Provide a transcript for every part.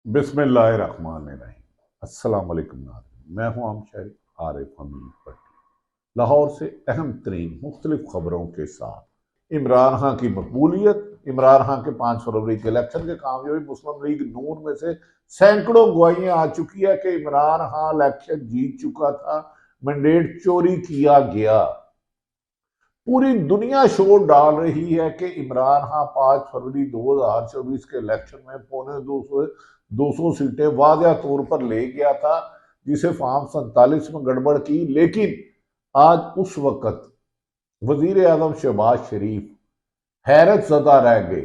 बिस्मिल्लाहिर्रहमानिर्रहीम। अस्सलाम वालेकुम नाज़रीन, मैं हूं आम शरीफ आरिफ हमीद भट्टी, लाहौर से अहम तरीन मुख्तलिफ खबरों के साथ। इमरान खान की मकबूलियत, इमरान खान के 5 फरवरी के इलेक्शन के कामयाबी, मुस्लिम लीग नून में से सैकड़ों गवाहियां आ चुकी है कि इमरान खान इलेक्शन जीत चुका था, मैंडेट चोरी किया गया। पूरी दुनिया शोर डाल रही है कि इमरान खान 5 फरवरी 2024 के इलेक्शन में पौने 200 सीटें वाज़ह तौर पर ले गया था, जिसे फॉर्म 47 में गड़बड़ की। लेकिन आज उस वक्त वजीर आजम शहबाज शरीफ हैरत ज़दा रह गए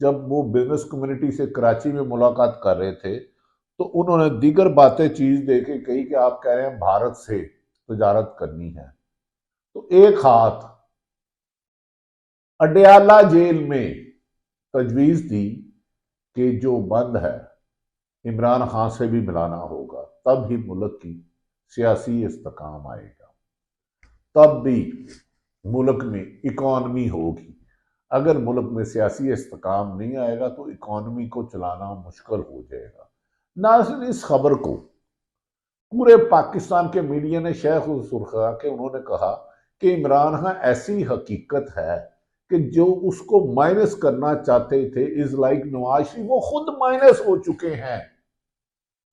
जब वो बिजनेस कम्युनिटी से कराची में मुलाकात कर रहे थे, तो उन्होंने दीगर बातें चीज दे के कही कि आप कह रहे हैं भारत से तजारत करनी है, तो एक हाथ अडयाला जेल में तजवीज दी कि जो बंद है इमरान खान से भी मिलाना होगा, तब ही मुल्क की सियासी इस्तेकाम आएगा, तब भी मुल्क में इकॉनमी होगी। अगर मुल्क में सियासी इस्तेकाम नहीं आएगा तो इकॉनमी को चलाना मुश्किल हो जाएगा। नाज़रीन, इस खबर को पूरे पाकिस्तान के मीडिया ने शेख सुरखा के उन्होंने कहा कि इमरान खान ऐसी हकीकत है कि जो उसको माइनस करना चाहते थे इज लाइक नवाज शरीफ, वो खुद माइनस हो चुके हैं।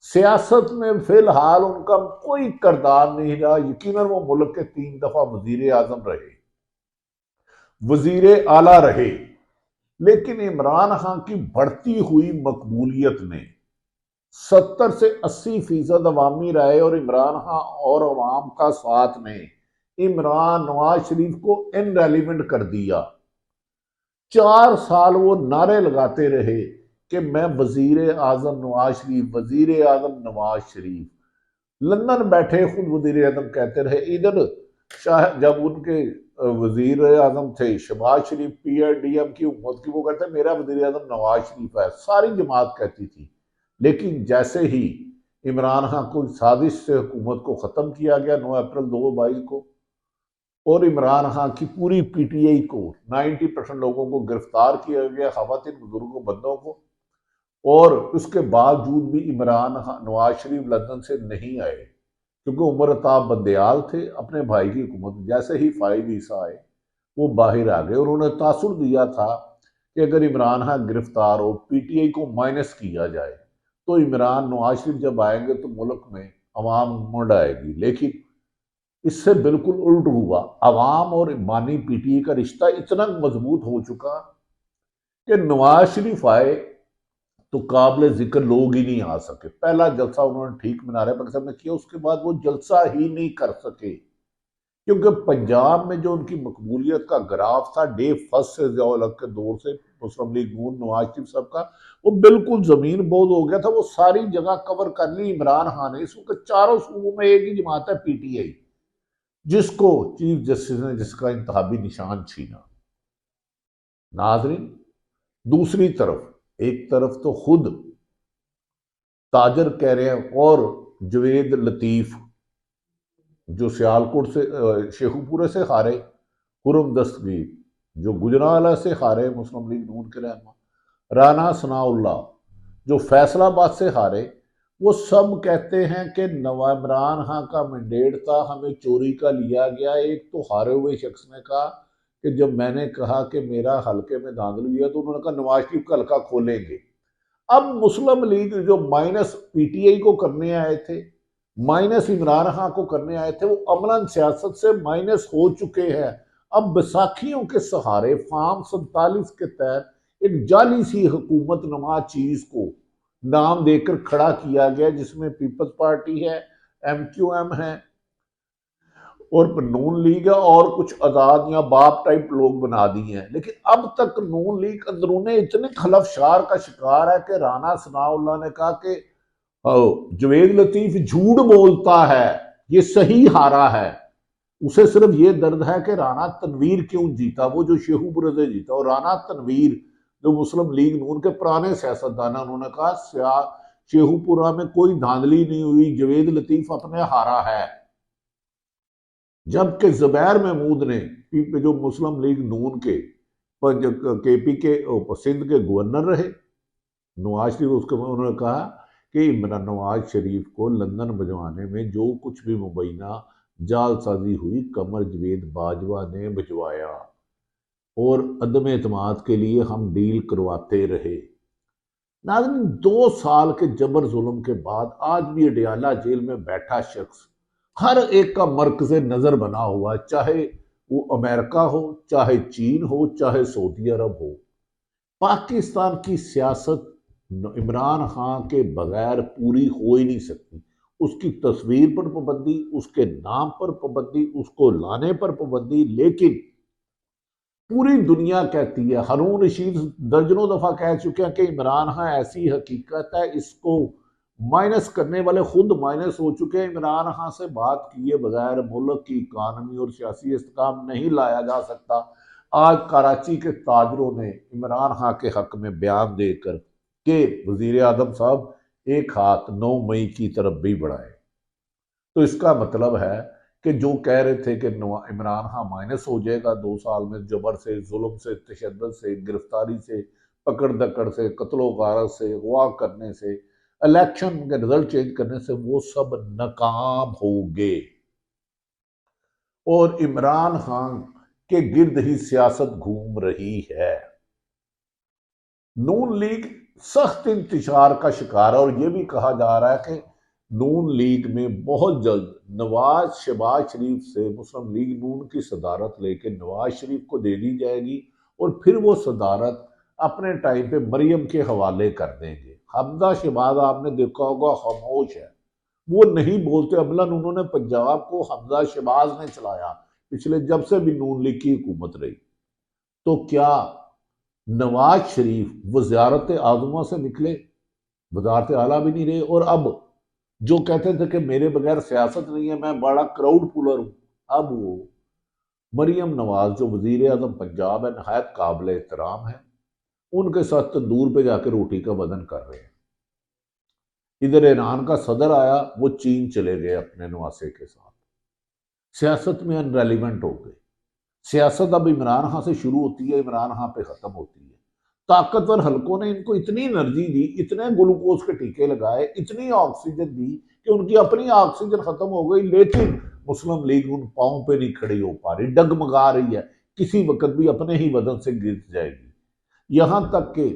सियासत में फिलहाल उनका कोई किरदार नहीं रहा। यकीनन वो मुल्क के 3 दफा वजीर आजम रहे, वजीर आला रहे, लेकिन इमरान खान की बढ़ती हुई मकबूलियत ने 70 से 80% अवामी राय और इमरान खान और अवाम का साथ ने इमरान नवाज शरीफ को इनरेलीवेंट कर दिया। 4 साल वो नारे लगाते रहे कि मैं वजीर आजम नवाज शरीफ, वजीर आजम नवाज शरीफ। लंदन बैठे खुद वजीर आजम कहते रहे। इधर शाह जब उनके वजीर आजम थे शहबाज शरीफ, PRDM की हुकूमत की, वो कहते मेरा वजीर आजम नवाज शरीफ है, सारी जमात कहती थी। लेकिन जैसे ही इमरान खान को साजिश से हुकूमत को ख़त्म किया गया 9 अप्रैल 2022 को, और इमरान खान की पूरी PTI को 90% लोगों को गिरफ्तार किया गया, खवातीन, बुजुर्गों, बंदों को, और उसके बावजूद भी इमरान खान नवाज शरीफ लंदन से नहीं आए क्योंकि उमर अताब बंदयाल थे अपने भाई की हुकूमत। जैसे ही 5 वीसा आए वो बाहर आ गए और उन्होंने तासुर दिया था कि अगर इमरान खान गिरफ्तार हो, PTI को माइनस किया जाए, तो इमरान नवाज शरीफ जब आएंगे तो मुल्क में अवाम मुड़ आएगी। लेकिन इससे बिल्कुल उल्ट हुआ। अवाम और इमानी PTI का रिश्ता इतना मजबूत हो चुका कि नवाज शरीफ आए तो काबिल जिक्र लोग ही नहीं आ सके। पहला जलसा उन्होंने ठीक मीनार पाकिस्तान में किया, उसके बाद वो जलसा ही नहीं कर सके, क्योंकि पंजाब में जो उनकी मकबूलियत का ग्राफ था डे फर्स्ट से जियाउल हक के दौर से, मुस्लिम लीग नून नवाज शरीफ साहब का, वो बिल्कुल जमीन बोझ हो गया था। वो सारी जगह कवर कर ली इमरान खान ने। इस वक्त चारों सूबों में एक ही जमात है, PTI, जिसको चीफ जस्टिस ने जिसका इंतहाबी निशान छीना। नाजरीन, दूसरी तरफ, एक तरफ तो खुद ताजर कह रहे हैं और जवेद लतीफ जो सियालकोट से शेखुपुरे से हारे, खुरम दस्तगीर जो गुजरावाला से हारे मुस्लिम लीग नून के रहनमा, राना सनाउल्लाह जो फैसलाबाद से हारे, वो सब कहते हैं कि इमरान खान का मैंडेट था, हमें चोरी का लिया गया। एक तो हारे हुए शख्स ने कहा कि जब मैंने कहा कि मेरा हल्के में धांधली हुई है, तो उन्होंने कहा नवाज शरीफ का हल्का खोलेंगे। अब मुस्लिम लीग जो माइनस PTI को करने आए थे, माइनस इमरान खान को करने आए थे, वो अमलन सियासत से माइनस हो चुके हैं। अब बैसाखियों के सहारे फॉर्म 47 के तहत एक जाली सी हुकूमत नुमा चीज को नाम देकर खड़ा किया गया, जिसमें पीपल्स पार्टी है, MQM है और नून लीग है, और कुछ आजाद या बाप टाइप लोग बना दिए हैं। लेकिन अब तक नून लीग अंदरूने इतने खलफशार का शिकार है कि राना सनाउल्लाह ने कहा कि जवेद लतीफ झूठ बोलता है, ये सही हारा है। उसे सिर्फ ये दर्द है कि राना तनवीर क्यों जीता, वो जो शेखुपुरा से जीता। और राना तनवीर जो मुस्लिम लीग नून के पुराने सियासतदान, उन्होंने कहा शेखुपुरा में कोई धांधली नहीं हुई, जवेद लतीफ अपने हारा है। जबकि जुबैर महमूद ने, जो मुस्लिम लीग नून के KP के सिंध के गवर्नर रहे, नवाज शरीफ उसको उन्होंने कहा कि इमरान नवाज शरीफ को लंदन भिजवाने में जो कुछ भी मुबैना जालसाजी हुई, कमर जवेद बाजवा ने भिजवाया और अदम एतमाद के लिए हम डील करवाते रहे। नाज़रीन, 2 साल के जबर जुल्म के बाद आज भी अडयाला जेल में बैठा शख्स हर एक का मरकज नजर बना हुआ है, चाहे वो अमेरिका हो, चाहे चीन हो, चाहे सऊदी अरब हो। पाकिस्तान की सियासत इमरान खान के बगैर पूरी हो ही नहीं सकती। उसकी तस्वीर पर पाबंदी, उसके नाम पर पाबंदी, उसको लाने पर पाबंदी, लेकिन पूरी दुनिया कहती है, हारून रशीद दर्जनों दफा कह चुके हैं कि इमरान खान ऐसी हकीकत है, इसको माइनस करने वाले खुद माइनस हो चुके हैं। इमरान खान से बात किए बगैर मुल्क की इकानमी और सियासी इस्तेकाम नहीं लाया जा सकता। आज कराची के ताजरों ने इमरान खान के हक में बयान देकर कि वजीर आजम साहब एक हाथ 9 मई की तरफ भी बढ़ाए। तो इसका मतलब है कि जो कह रहे थे कि इमरान खान माइनस हो जाएगा 2 साल में, जबर से, जुल्म से, तशद्दुद से, गिरफ्तारी से, पकड़ दकड़ से, कत्लो गारत से, अगवा करने से, इलेक्शन के रिजल्ट चेंज करने से, वो सब नाकाम हो गए और इमरान खान के गिर्द ही सियासत घूम रही है। नून लीग सख्त इंतशार का शिकार है और यह भी कहा जा रहा है कि नून लीग में बहुत जल्द शहबाज शरीफ से मुस्लिम लीग नून की सदारत लेकर नवाज शरीफ को दे दी जाएगी और फिर वो सदारत अपने टाइम पे मरियम के हवाले कर देंगे। हमजा शहबाज आपने देखा होगा खामोश है, वो नहीं बोलते। अमलन उन्होंने पंजाब को हमजा शहबाज ने चलाया पिछले जब से भी नून लीग की हुकूमत रही। तो क्या नवाज शरीफ वजारत आजमा से निकले, वजारत आला भी नहीं रहे, और अब जो कहते थे कि मेरे बगैर सियासत नहीं है, मैं बड़ा क्राउड पुलर हूं, अब वो मरियम नवाज जो वजीर आजम पंजाब है, नहायत काबिल एहतराम है, उनके साथ तंदूर पे जाकर रोटी का बदन कर रहे हैं। इधर ईरान का सदर आया, वो चीन चले गए अपने नवासे के साथ, सियासत में अनरेलिवेंट हो गए। सियासत अब इमरान खान से शुरू होती है, इमरान खान पे खत्म होती है। ताकतवर हलकों ने इनको इतनी एनर्जी दी, इतने ग्लूकोज के टीके लगाए, इतनी ऑक्सीजन दी कि उनकी अपनी ऑक्सीजन खत्म हो गई, लेकिन मुस्लिम लीग उन पांव पे नहीं खड़ी हो पा रही, डगमगा रही है, किसी वक्त भी अपने ही वजन से गिर जाएगी। यहां तक कि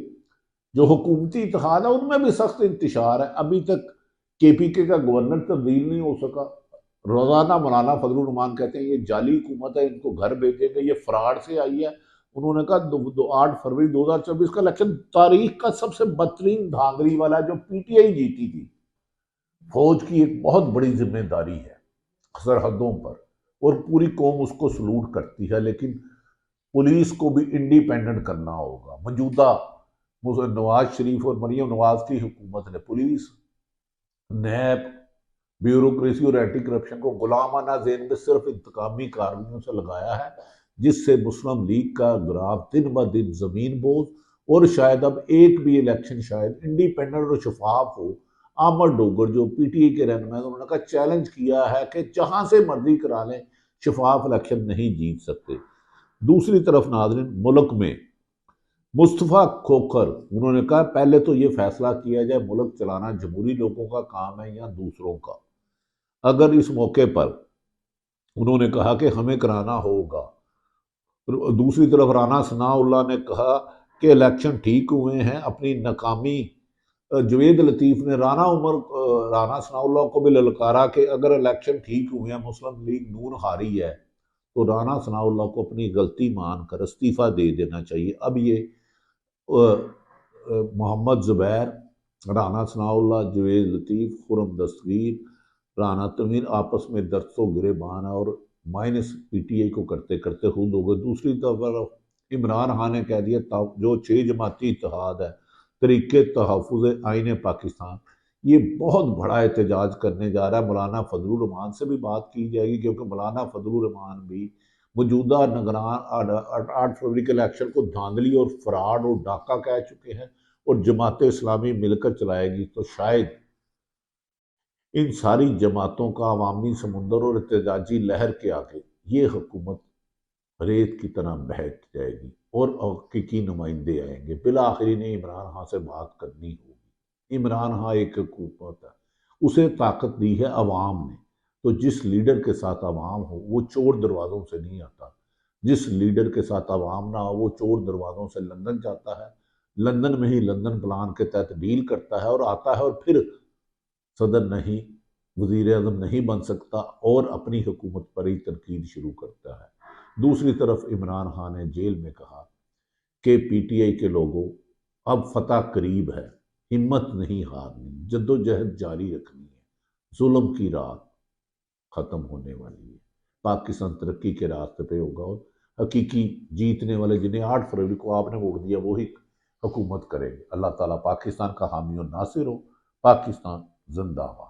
जो हुकूमती इत्तेहाद है उनमें भी सख्त इंतशार है। अभी तक केपीके का गवर्नर तब्दील नहीं हो सका। रोजाना मौलाना फजलुर रहमान कहते हैं ये जाली हुकूमत है, इनको घर भेजेंगे, ये फ्रॉड से आई है। उन्होंने कहा 8 फरवरी 2024 का इलेक्शन तारीख का सबसे बदतरीन धांधली वाला, जो पीटीआई जीती थी। फौज की एक बहुत बड़ी जिम्मेदारी है सरहदों पर और पूरी कौम उसको सलूट करती है, लेकिन पुलिस को भी इंडिपेंडेंट करना होगा। मौजूदा नवाज शरीफ और मरियम नवाज की हुकूमत ने पुलिस, नैब, ब्यूरोक्रेसी और एंटी करप्शन को गुलामाना जेन में सिर्फ इंतकामी कार्रवाइयों से लगाया है, जिससे मुस्लिम लीग का ग्राफ दिन ब दिन जमीन बोझ, और शायद अब एक भी इलेक्शन शायद इंडिपेंडेंट और शफाफ हो। आमर डोगर जो पीटीआई के रहनुमा, उन्होंने कहा चैलेंज किया है कि जहां से मर्जी करा लें, शफाफ इलेक्शन नहीं जीत सकते। दूसरी तरफ नाज़रीन, मुल्क में मुस्तफ़ा खोखर, उन्होंने कहा पहले तो ये फैसला किया जाए मुल्क चलाना जमहूरी लोगों का काम है या दूसरों का। अगर इस मौके पर उन्होंने कहा कि हमें कराना होगा, दूसरी तरफ राना सनाउल्लाह ने कहा कि इलेक्शन ठीक हुए हैं, अपनी नाकामी, जवेद लतीफ़ ने राना सनाउल्लाह को भी ललकारा कि अगर इलेक्शन ठीक हुए हैं, मुस्लिम लीग नून हारी है, तो राना सनाउल्लाह को अपनी गलती मानकर इस्तीफ़ा दे देना चाहिए। अब ये मोहम्मद ज़ुबैर, राना सनाउल्लाह, जवेद लतीफ़, खुरम दस्तगीर, राना तमीर आपस में दरसो गिरेबान और माइनस पीटीआई को करते करते खुद हो गए। दूसरी तरफ इमरान खान ने कह दिया जो 6 जमाती इत्तेहाद है, तरीके तहफ़्फ़ुज़ आइन पाकिस्तान, ये बहुत बड़ा एहतजाज करने जा रहा है। मौलाना फजलुर रहमान से भी बात की जाएगी, क्योंकि मौलाना फजलुर रहमान भी मौजूदा निगरान 8 फरवरी के इलेक्शन को धांधली और फ्रॉड और डाका कह चुके हैं, और जमात इस्लामी मिलकर चलाएगी। तो शायद इन सारी जमातों का अवामी समुंदर और एहतजाजी लहर के आगे ये हुकूमत रेत की तरह बह जाएगी। और हकीकी नुमाइंदे आएंगे। बिल आखिरी ने इमरान खान से बात करनी होगी। इमरान खान एक हुकूमत है, उसे ताकत दी है अवाम ने। तो जिस लीडर के साथ अवाम हो वो चोर दरवाज़ों से नहीं आता। जिस लीडर के साथ अवाम ना हो वो चोर दरवाज़ों से लंदन जाता है, लंदन में ही लंदन प्लान के तहत डील करता है और आता है, और फिर सदर नहीं, वजीर अजम नहीं बन सकता और अपनी हुकूमत पर ही तनकीद शुरू करता है। दूसरी तरफ इमरान खान ने जेल में कहा कि पीटीआई के लोगों, अब फतह करीब है, हिम्मत नहीं हारनी, जद्दोजहद जारी रखनी है, जुल्म की रात खत्म होने वाली है, पाकिस्तान तरक्की के रास्ते पे होगा और हकीकी जीतने वाले, जिन्हें 8 फरवरी को आपने वोट दिया, वही हुकूमत करेंगे। अल्लाह ताला पाकिस्तान का हामी और नासिर हो। पाकिस्तान जिंदाबाद।